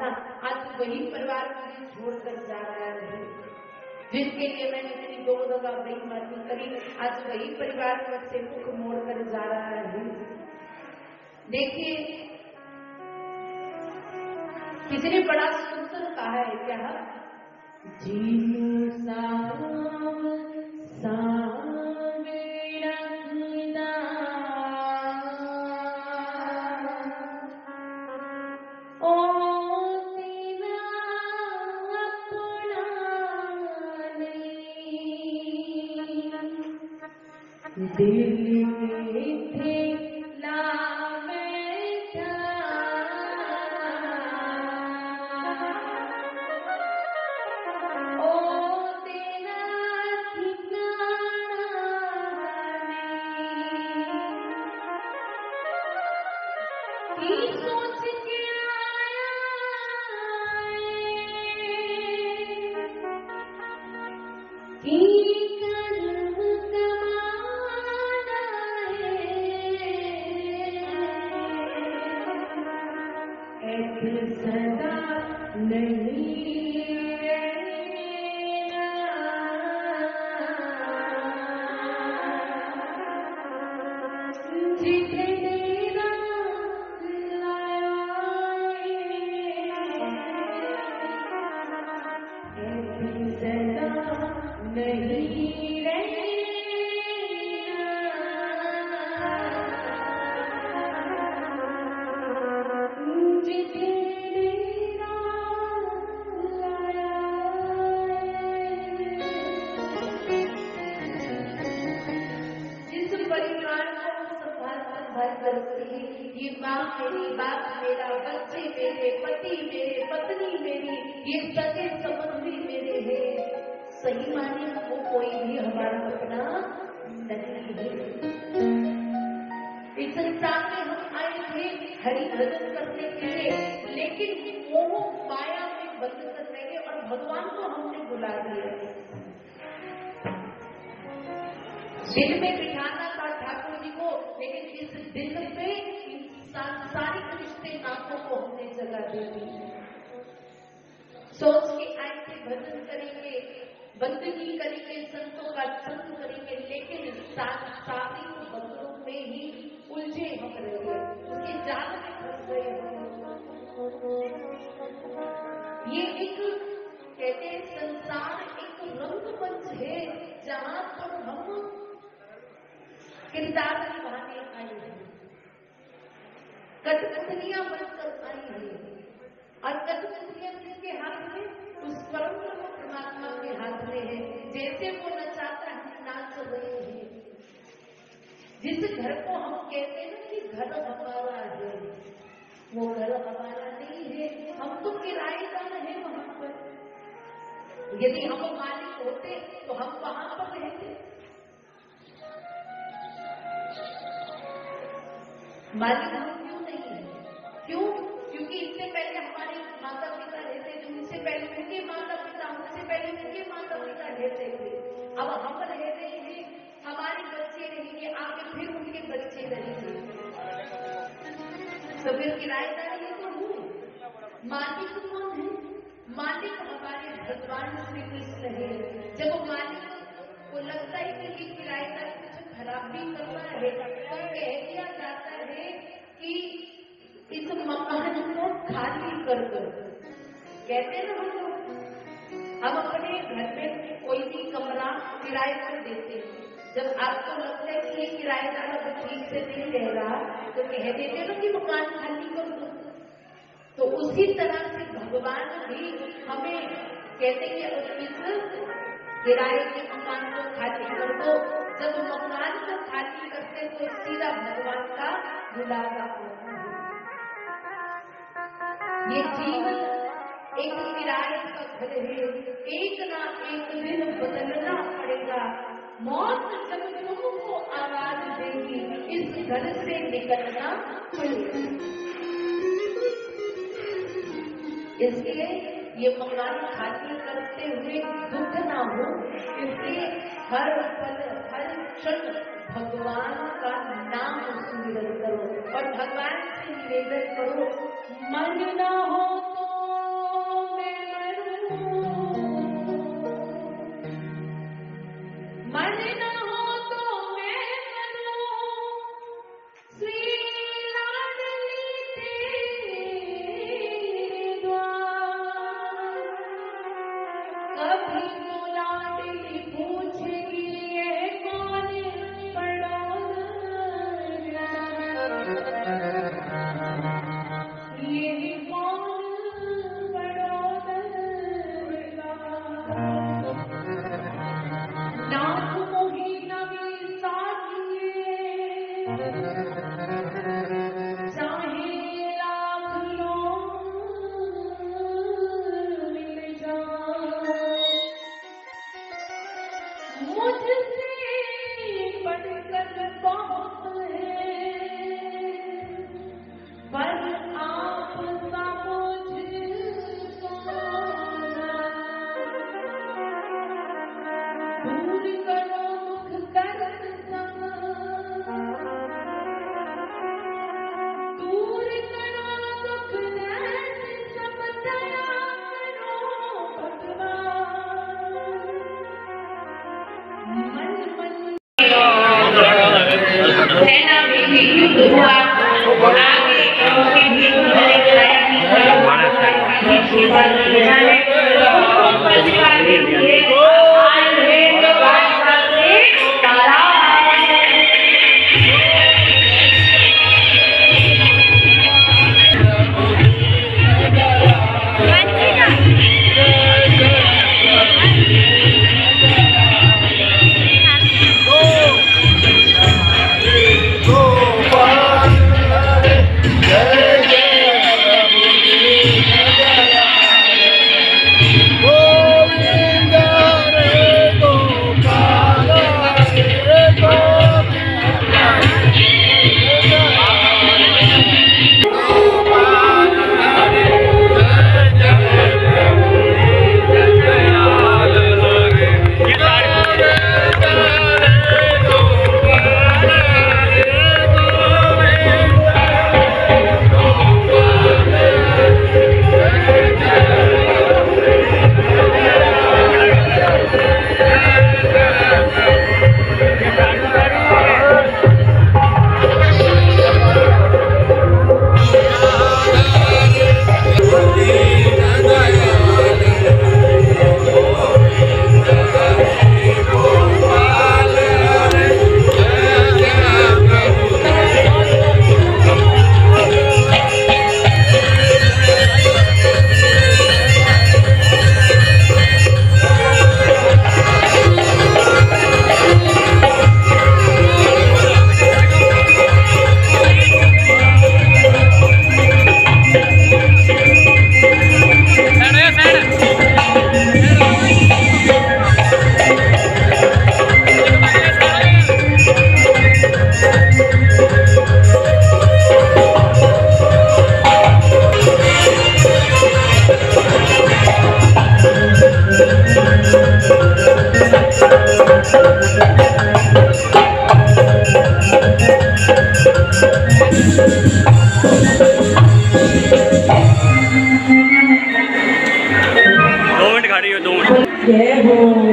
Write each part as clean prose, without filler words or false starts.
आज वही परिवार मुझे छोड़कर जा रहा है, जिसके लिए मैंने इतनी 2 दफा बेईमानी करी, आज वही परिवार मुझसे मुख मोड़ कर जा रहा है। देखिए, किसी ने बड़ा सुंदर कहा है क्या, जीनू दिल में थे ये माँ मेरी, बाप मेरा, बच्चे मेरे, पति मेरे, पत्नी मेरी, ये सगे संबंधी मेरे हैं। सही माने वो कोई भी हमारा अपना नहीं है। इस संसार में हम आए थे हरि भजन करने के लिए, लेकिन मोह माया में बंद कर देंगे और भगवान को हमने बुला दिया। दिल में बिठाना था ठाकुर जी को, लेकिन इस दिल में सांसारिक रिश्ते नातों को हमने जगह दे दी। सोच के आए थे भजन करेंगे, बंदगी करेंगे, संतों का संग करेंगे, लेकिन सांसारिक बंधनों में ही उलझे हम रह गए, उसके जाल में फंस गए हम। ये एक कहते हैं संसार एक रंगमंच है जहां पर हम किरदार निभाने आए हैं, कठपुतलियां बनकर आई हैं। और कठपुतलियां किसके हाथ में? उस परम परमात्मा के हाथ में है। जैसे वो नचाता है नाच रहे हैं। जिस घर को हम कहते हैं ना कि घर हमारा है, वो घर हमारा नहीं है, हम तो किराएदार हैं वहां पर। यदि हम मालिक होते तो हम वहां पर रहते। मालिक हम क्यों नहीं है? क्यों? क्योंकि इससे पहले हमारे माता पिता रहते थे, उनसे पहले उनके माता पिता, उनसे पहले उनके माता पिता रहते थे। अब हम रह रहे हैं, हमारे बच्चे रहेंगे, आगे फिर उनके बच्चे रहेंगे, तो फिर किराएदारी तो हुई। मालिक कौन है? मालिक हमारे भगवान श्री कृष्ण है। जब मालिक को लगता है कि ये किराएदार कुछ खराब भी कर रहा है, तो कह दिया जाता है कि इस मकान को खाली कर दो। कहते ना हम अपने घर में कोई भी कमरा किराए पर देते हैं। जब आपको लगता है कि ये किराएदार अब ठीक से नहीं रह रहा, तो कह देते ना कि मकान खाली कर दो। तो उसी तरह से भगवान भी हमें कहते कि इस किराए के मकान को खाली कर दो। जब मकान को खाली करते तो सीधा भगवान का बुलावा होता है। ये जीवन एक किराए का घर है, एक ना एक दिन बदलना पड़ेगा। मौत जब तुमको आवाज देगी, इस घर से निकलना पड़ेगा। इसलिए ये मकान खाली करते हुए दुख ना हो, इसलिए हर पल हर क्षण भगवान का नाम सुमिरन करो और भगवान से निवेदन करो, मन ना हो तो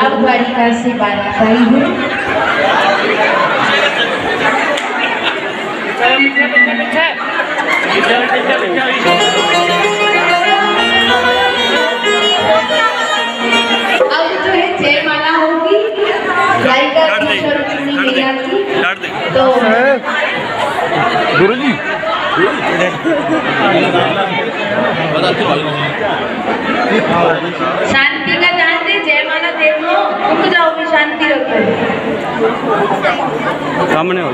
अब द्वारिका से बारात आई है। अब जो है जयमाला होगी, द्वारिका तो गुरु जी शांति का जानते, जयमाला देव लो, रुक जाओगे, शांति रखो। सामने हो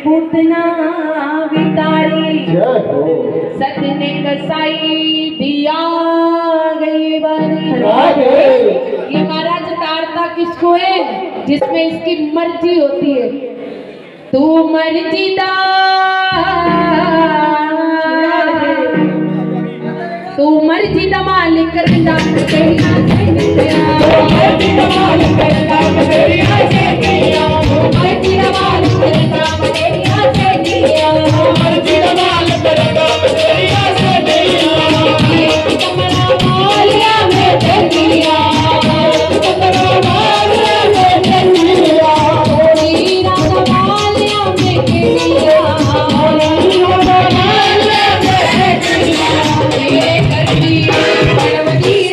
पूतना वितारी सतने कसाई दिया गई बारी। ये महाराज तारता किसको है? जिसमें इसकी मर्जी होती है। तू मर्जी दा मालिक करदा तेरिया से दिया। मर्जी दा मालिक करदा तेरिया से दिया। मर्जी दा मालिक करदा तेरिया से दिया। मर्जी दा मालिक करदा तेरिया से दिया। कमरा मालिया में तेरिया। कमरा मालिया में तेरिया। हीरा दा मालिया में तेरिया। हीरा दा मालिया में तेरिया। ये करदी बलवती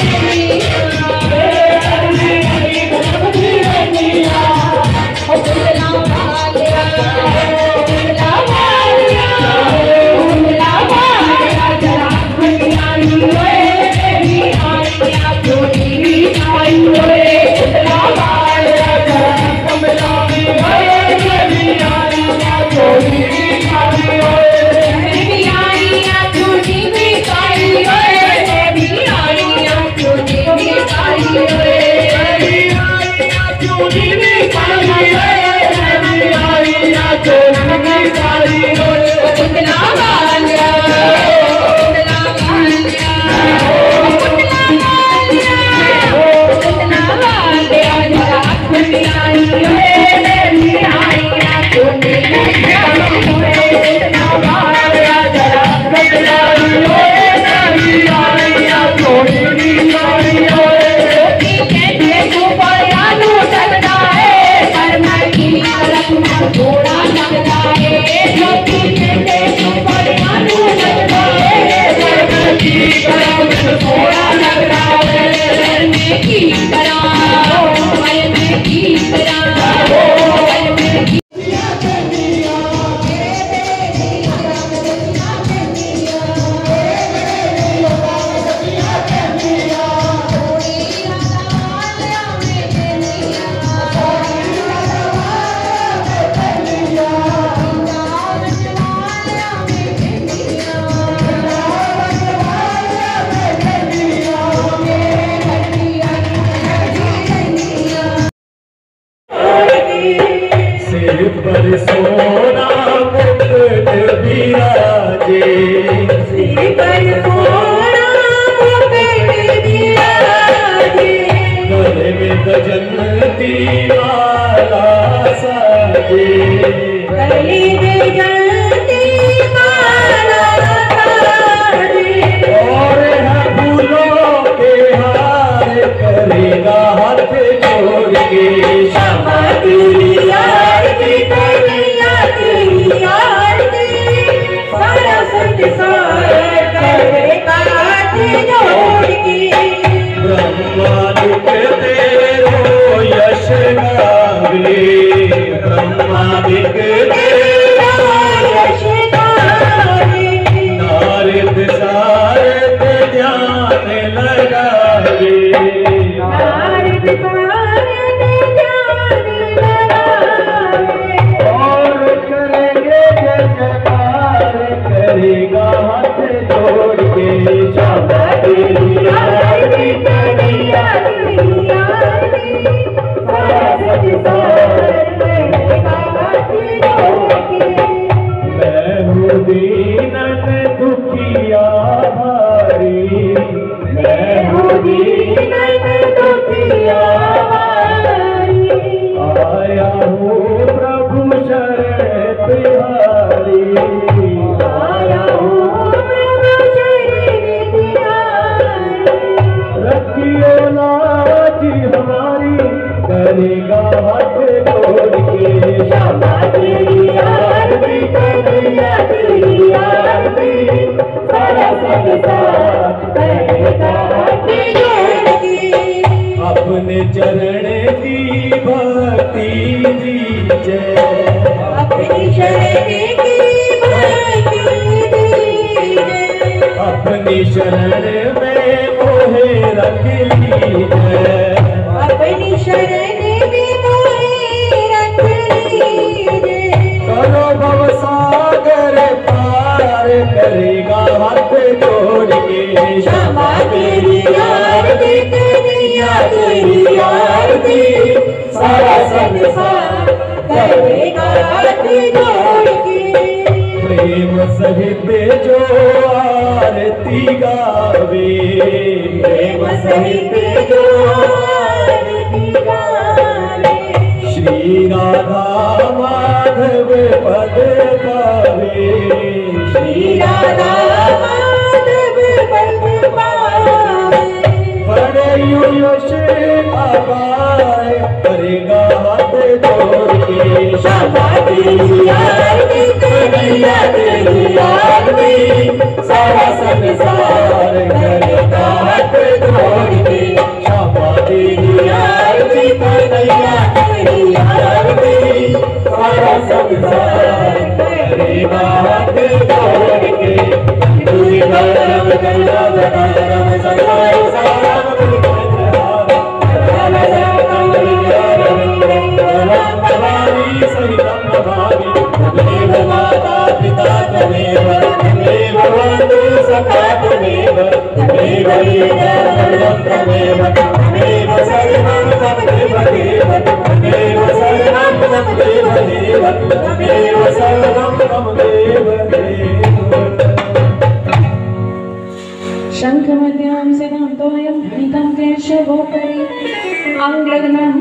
से करेगा हाथ जोड़ के क्षमा तेरी आरती करेगा तेरी आरती सारा संसार करेगा हाथ जोड़ के। मैं हूँ दीनन दुखिया भारी मैं हूँ दीनन दुखिया भारी आया हूँ प्रभु शरण तिहारी आया हूँ प्रभु शरण तिहारी रखियो लाज हमारी करेगा हाथ जोड़ के क्षमा तेरी आरती करेगा तेरी आरती सारा संसार करेगा हाथ जोड़ के। अपने चरण की भक्ति दीजिए अपनी शरण की भक्ति दीजिए अपनी शरण में मोहे रख लीजिए अपनी शरण में मोहे रख लीजिए। करो भव सागर पार करेगा हाथ जोड़ के क्षमा तेरी आरती करेगा तेरी आरती सारा संसार करेगा हाथ जोड़ के। प्रेम सहित जो आरती गावे प्रेम सहित जो आरती गावे श्री राधा माधव पद गावे श्री राधा माधव पद पावे बड़े यश आकार करेगा हाथ जोड़ के क्षमा तेरी आरती करेगा तेरी आरती सारा संसार करेगा हाथ जोड़ के क्षमा तेरी आरती करेगा तेरी आरती सारा संसार करेगा हाथ जोड़ के। पूरी गौरव गौरव गौरव सदाई सारा माता पिता तमेव तमेव बंधु सखा तमेव तमेव तमेव तमेव सर्वं तमेव देव तमेव सर्वं तमेव देव तमेव सर्वं तमेव देव। शंखमध्यं सिद्धं तोयं धनिकं केशवोपरि आङ्ग्लग्नं